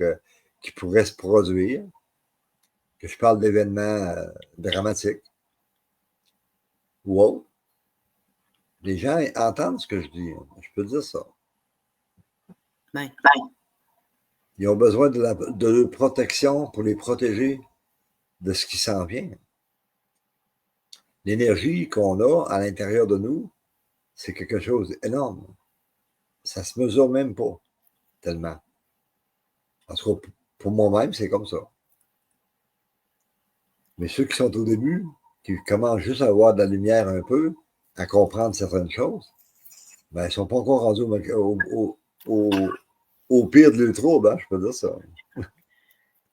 qui pourrait se produire, que je parle d'événements dramatiques ou autres, les gens entendent ce que je dis. Je peux dire ça. Ben. Ils ont besoin de leur protection pour les protéger de ce qui s'en vient. L'énergie qu'on a à l'intérieur de nous, c'est quelque chose d'énorme. Ça ne se mesure même pas tellement. Parce que pour moi-même, c'est comme ça. Mais ceux qui sont au début, qui commencent juste à avoir de la lumière un peu, à comprendre certaines choses, ben, ils ne sont pas encore rendus au pire de leur trouble, hein, je peux dire ça.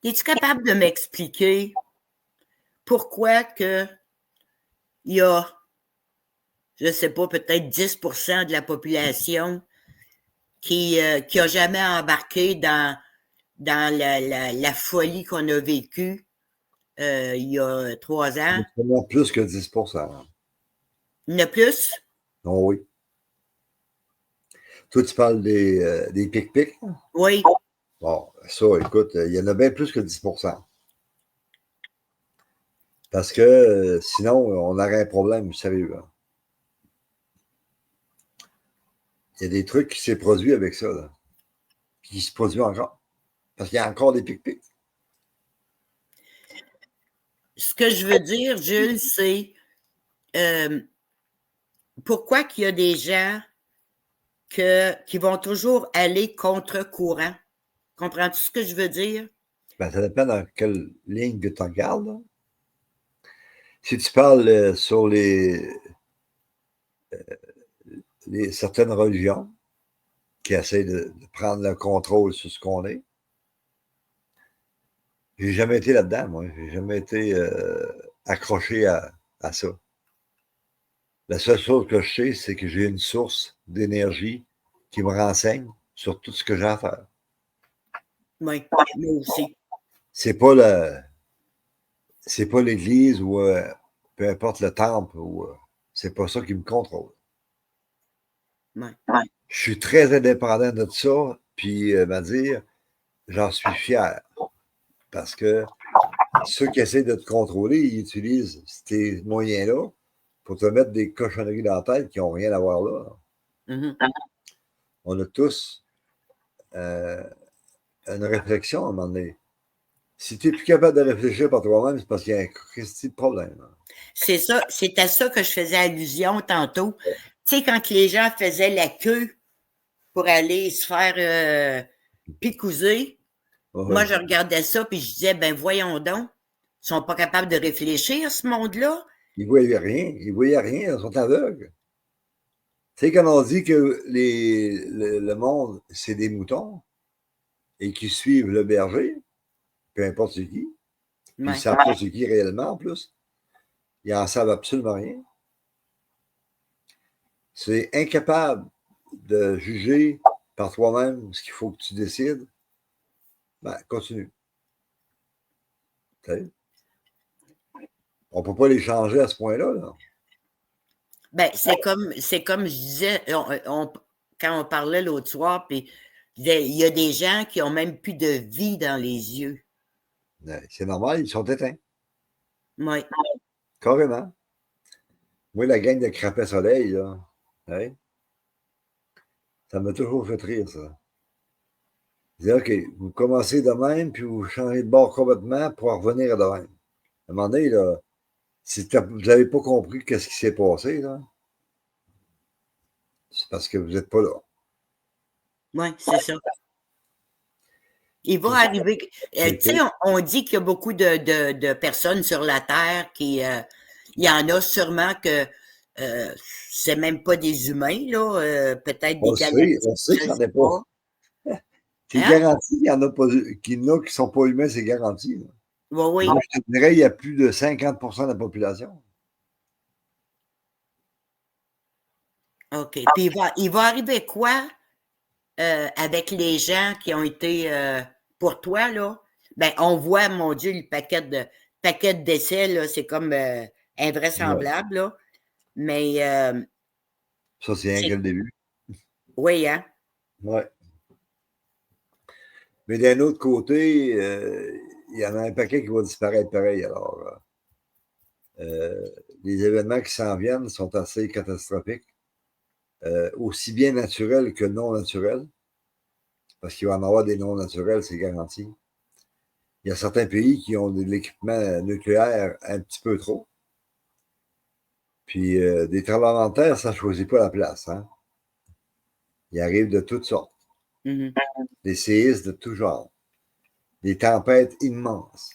Es-tu capable de m'expliquer pourquoi que il y a, je ne sais pas, peut-être 10% de la population qui a jamais embarqué dans la folie qu'on a vécue il y a 3 ans? Plus que 10%. Il y en a plus? Oh oui. Toi, tu parles des pic-pics? Oui. Bon, ça, écoute, il y en a bien plus que 10%. Parce que sinon, on aurait un problème sérieux. Hein. Il y a des trucs qui s'est produit avec ça, là. Qui se produit encore. Parce qu'il y a encore des pic-pics. Ce que je veux dire, Jules, c'est pourquoi qu'il y a des gens qui vont toujours aller contre-courant. Comprends-tu ce que je veux dire? Ben, ça dépend dans quelle ligne que tu regardes. Là. Si tu parles sur certaines religions qui essaient de prendre le contrôle sur ce qu'on est, j'ai jamais été là-dedans, moi. J'ai jamais été accroché à ça. La seule chose que je sais, c'est que j'ai une source d'énergie qui me renseigne sur tout ce que j'ai à faire. Oui, moi aussi. C'est pas l'église ou peu importe le temple ou c'est pas ça qui me contrôle. Oui. Je suis très indépendant de ça, puis dire, j'en suis fier. Parce que ceux qui essaient de te contrôler, ils utilisent ces moyens-là pour te mettre des cochonneries dans la tête qui n'ont rien à voir là. Mm-hmm. On a tous une réflexion à un moment donné. Si tu n'es plus capable de réfléchir par toi-même, c'est parce qu'il y a un petit problème. C'est ça, c'est à ça que je faisais allusion tantôt. Tu sais, quand les gens faisaient la queue pour aller se faire picouser, moi, je regardais ça puis je disais, ben voyons donc, ils sont pas capables de réfléchir, ce monde-là. Ils ne voyaient rien, ils sont aveugles. Tu sais, quand on dit que le monde, c'est des moutons et qu'ils suivent le berger, peu importe c'est qui, puis ils ne savent pas c'est qui réellement en plus, ils n'en savent absolument rien. C'est incapable de juger par toi-même ce qu'il faut que tu décides. Ben, continue. Okay. On ne peut pas les changer à ce point-là. Là. Ben, c'est comme je disais, quand on parlait l'autre soir, puis il y a des gens qui n'ont même plus de vie dans les yeux. C'est normal, ils sont éteints. Oui. Carrément. Moi, la gang de crapets soleil, là, hein, ça m'a toujours fait rire, ça. Je dis, OK, vous commencez de même, puis vous changez de bord complètement pour revenir à de même. À un moment donné, là, si vous n'avez pas compris ce qui s'est passé, là, c'est parce que vous n'êtes pas là. Oui, c'est ça. Il va arriver. Tu sais, on dit qu'il y a beaucoup de personnes sur la Terre qui. Il y en a sûrement que c'est même pas des humains, là, peut-être des On galactiques, sait je qu'il ne n'y en a sais pas. pas. C'est Hein? garanti qu'il y en a pas, qu'il y en a qui ne sont pas humains, c'est garanti. Là. Oui, oui. Moi, je te dirais, il y a plus de 50% de la population. OK. Puis il va arriver quoi avec les gens qui ont été pour toi, là? Ben, on voit, mon Dieu, le paquet de décès, là, c'est comme Ouais. invraisemblable, là. Mais Ça, c'est rien c'est que le début. oui, hein? Ouais. Mais d'un autre côté, il y en a un paquet qui va disparaître pareil. Alors, les événements qui s'en viennent sont assez catastrophiques, aussi bien naturels que non naturels, parce qu'il va y en avoir des non naturels, c'est garanti. Il y a certains pays qui ont de l'équipement nucléaire un petit peu trop. Puis des tremblements de terre, ça ne choisit pas la place. Hein? Il arrive de toutes sortes. Mhm. Des séismes de tout genre. Des tempêtes immenses.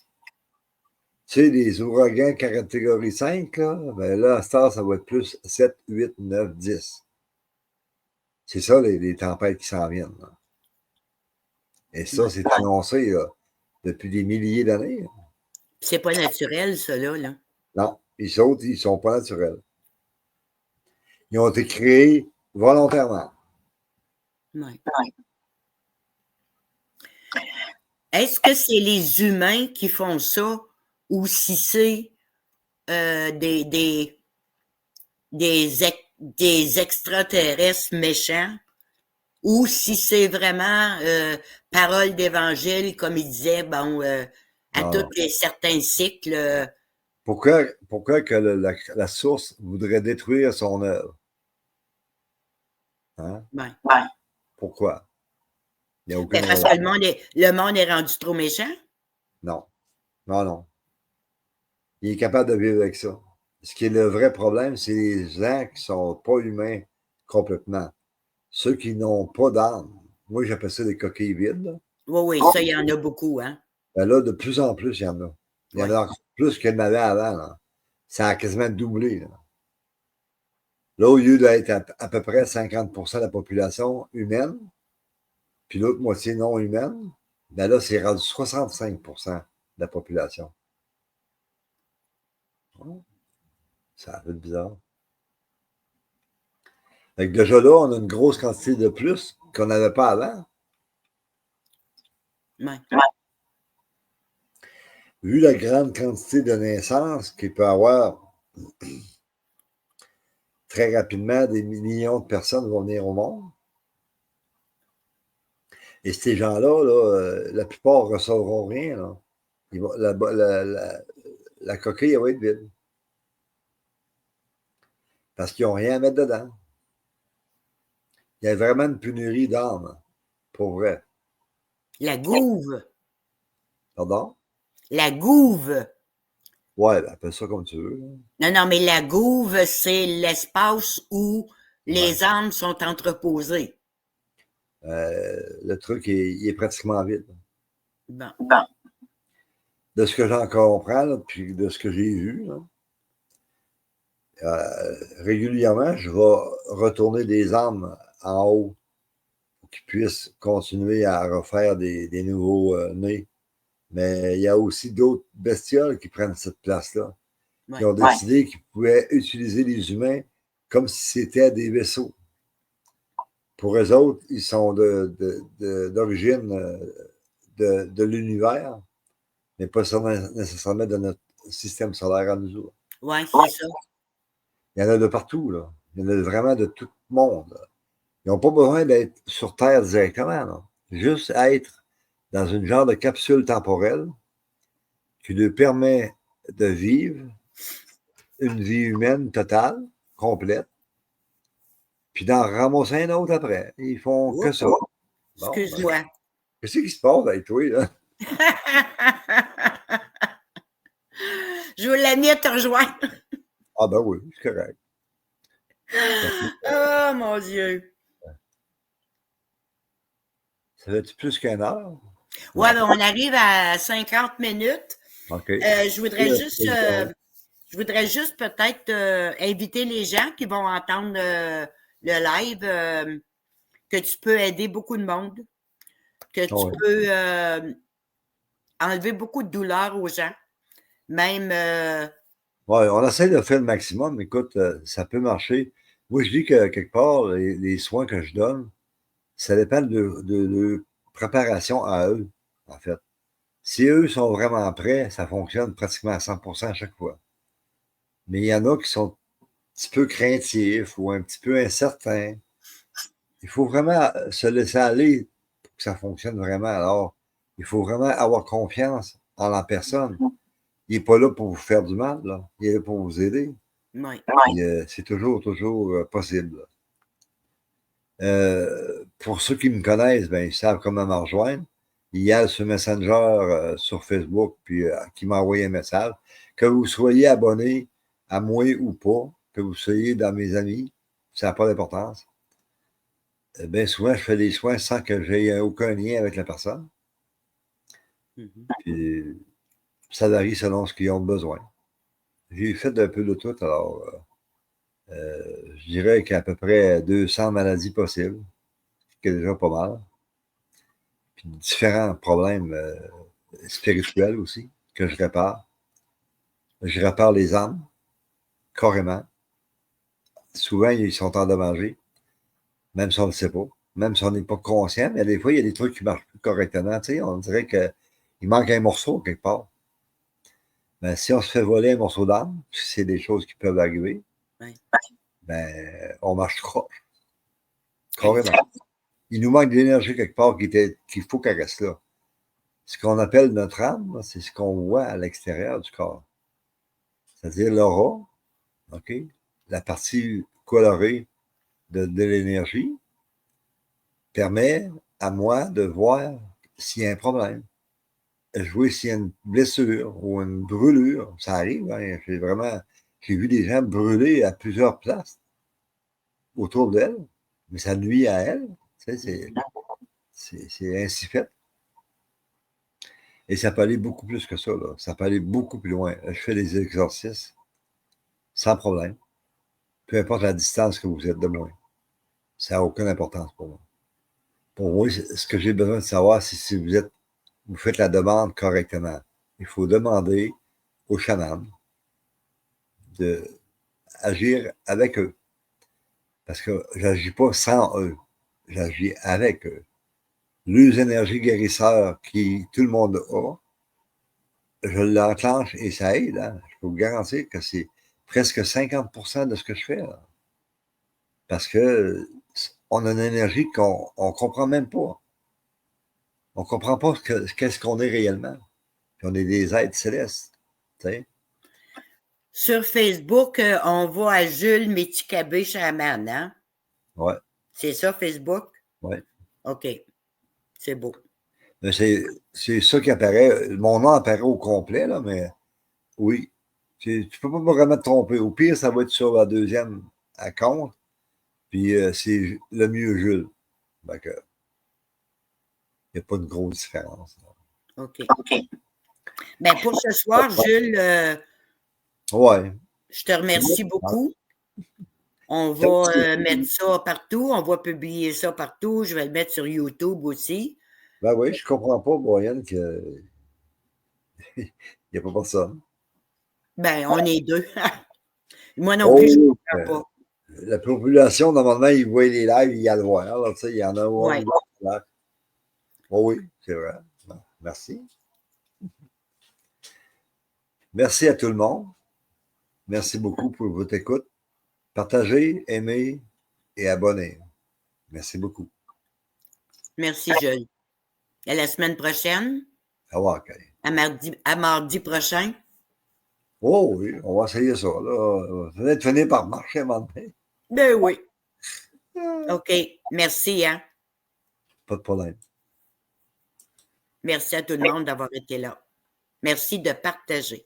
Tu sais, les ouragans catégorie 5, là, ben là, à cette heure, ça va être plus 7, 8, 9, 10. C'est ça, les tempêtes qui s'en viennent. Là. Et ça, Ouais. c'est annoncé là, depuis des milliers d'années. C'est pas naturel, ça, là. Non, ils autres, ils ne sont pas naturels. Ils ont été créés volontairement. Ouais. Est-ce que c'est les humains qui font ça ou si c'est des des extraterrestres méchants ou si c'est vraiment parole d'évangile, comme il disait, bon, à tous Non. les certains cycles. Pourquoi que la source voudrait détruire son œuvre? Hein? Ben, Pourquoi? Il n'y a aucune parce que raison. le monde est rendu trop méchant. Non. Non, non. Il est capable de vivre avec ça. Ce qui est le vrai problème, c'est les gens qui ne sont pas humains complètement. Ceux qui n'ont pas d'âme. Moi, j'appelle ça des coquilles vides. Là. Oui, oui, ça, il y en a beaucoup, hein. Ben là, de plus en plus, il y en a. Il y en Oui. a encore plus qu'il y en avait avant. Là. Ça a quasiment doublé. Là, là au lieu d'être à peu près 50% de la population humaine, puis l'autre moitié non humaine, ben là, c'est rendu 65% de la population. Ça fait bizarre. Fait que déjà là, on a une grosse quantité de plus qu'on n'avait pas avant. Ouais. Vu la grande quantité de naissances qu'il peut y avoir, très rapidement, des millions de personnes vont venir au monde. Et ces gens-là, là, la plupart ne recevront rien. Là. La coquille elle va être vide. Parce qu'ils n'ont rien à mettre dedans. Il y a vraiment une pénurie d'âmes, pour vrai. La gouve. Pardon? La gouve. Ouais, ben, appelle ça comme tu veux. Non, non, mais la gouve, c'est l'espace où Ouais. les âmes sont entreposées. Le truc, il est pratiquement vide. Bon. De ce que j'en comprends, là, puis de ce que j'ai vu, là, régulièrement, je vais retourner des âmes en haut pour qu'ils puissent continuer à refaire des nouveaux nés. Mais il y a aussi d'autres bestioles qui prennent cette place-là, qui ont décidé qu'ils pouvaient utiliser les humains comme si c'était des vaisseaux. Pour eux autres, ils sont d'origine de l'univers, mais pas nécessairement de notre système solaire à nous autres. Oui, c'est ça. Il y en a de partout, là. Il y en a vraiment de tout le monde. Là. Ils n'ont pas besoin d'être sur Terre directement, là. Juste être dans une genre de capsule temporelle qui leur permet de vivre une vie humaine totale, complète, puis d'en ramasser un autre après. Ils font que ça. Bon, Excuse-moi. Qu'est-ce qui se passe avec toi, là? Je voulais bien te rejoindre. Ah ben oui, c'est correct. Oh mon Dieu. Ça fait plus qu'une heure? Ouais, ben on arrive à 50 minutes. OK. Je voudrais juste Je voudrais juste peut-être inviter les gens qui vont entendre le live que tu peux aider beaucoup de monde, que tu peux enlever beaucoup de douleur aux gens. Même. Ouais, on essaie de faire le maximum. Écoute, ça peut marcher. Moi, je dis que quelque part, les soins que je donne, ça dépend de préparation à eux, en fait. Si eux sont vraiment prêts, ça fonctionne pratiquement à 100% à chaque fois. Mais il y en a qui sont un petit peu craintifs ou un petit peu incertains. Il faut vraiment se laisser aller pour que ça fonctionne vraiment. Alors, il faut vraiment avoir confiance en la personne. Il n'est pas là pour vous faire du mal, là. Il est là pour vous aider. Oui. C'est toujours possible. Pour ceux qui me connaissent, ben, ils savent comment me rejoindre. Il y a ce Messenger sur Facebook puis, qui m'a envoyé un message. Que vous soyez abonné à moi ou pas, que vous soyez dans mes amis, ça n'a pas d'importance. Bien souvent, je fais des soins sans que j'aie aucun lien avec la personne. Puis, ça varie selon ce qu'ils ont besoin. J'ai fait un peu de tout, alors je dirais qu'il y a à peu près 200 maladies possibles, ce qui est déjà pas mal. Puis différents problèmes spirituels aussi, que je répare. Je répare les âmes, carrément. Souvent, ils sont endommagés, même si on ne le sait pas, même si on n'est pas conscient, mais des fois, il y a des trucs qui ne marchent plus correctement. Tu sais, on dirait qu'il manque un morceau quelque part. Mais si on se fait voler un morceau d'âme, c'est des choses qui peuvent arriver, ben, on marche croche. Carrément. Il nous manque de l'énergie quelque part qu'il faut qu'elle reste là. Ce qu'on appelle notre âme, c'est ce qu'on voit à l'extérieur du corps. C'est-à-dire l'aura, OK? La partie colorée de l'énergie permet à moi de voir s'il y a un problème. Je vois s'il y a une blessure ou une brûlure. Ça arrive, hein? J'ai vu des gens brûler à plusieurs places autour d'elle, mais ça nuit à elle. Tu sais, c'est ainsi fait. Et ça peut aller beaucoup plus que ça, là. Ça peut aller beaucoup plus loin. Je fais des exercices sans problème. Peu importe la distance que vous êtes de moi. Ça n'a aucune importance pour moi. Pour moi, ce que j'ai besoin de savoir, c'est si vous faites la demande correctement. Il faut demander aux chamans d'agir avec eux. Parce que je n'agis pas sans eux. J'agis avec eux. Les énergies guérisseurs qui tout le monde a, je l'enclenche et ça aide. Hein. Je peux vous garantir que c'est presque 50% de ce que je fais. Là. Parce que on a une énergie qu'on ne comprend même pas. On ne comprend pas qu'est-ce qu'on est réellement. Puis on est des êtres célestes. Tu sais. Sur Facebook, on voit à Jules Méticabé Chaman, hein? Ouais. C'est ça, Facebook? Oui. OK. C'est beau. C'est ça qui apparaît. Mon nom apparaît au complet, là, mais oui. Tu ne peux pas vraiment te tromper. Au pire, ça va être sur la deuxième compte. Puis c'est le mieux Jules. Donc, il n'y a pas de grosse différence. Là. OK. Ben, pour ce soir, Jules, ouais. je te remercie beaucoup. On va mettre ça partout. On va publier ça partout. Je vais le mettre sur YouTube aussi. Ben oui, je comprends pas, Brian, qu'il n'y a pas personne. Ben, on est deux. Moi non plus, je ne comprends pas. La population, normalement, ils voient les lives, ils y a le voir. Là, il y en a Ouais. là. Oh oui, c'est vrai. Bon, merci. Merci à tout le monde. Merci beaucoup pour votre écoute. Partagez, aimez et abonnez. Merci beaucoup. Merci, Jules. À la semaine prochaine. Au revoir, OK. À mardi prochain. Oh oui, on va essayer ça. Là. Ça va finir par marcher maintenant. Ben oui. OK. Merci, hein. Pas de problème. Merci à tout le monde d'avoir été là. Merci de partager.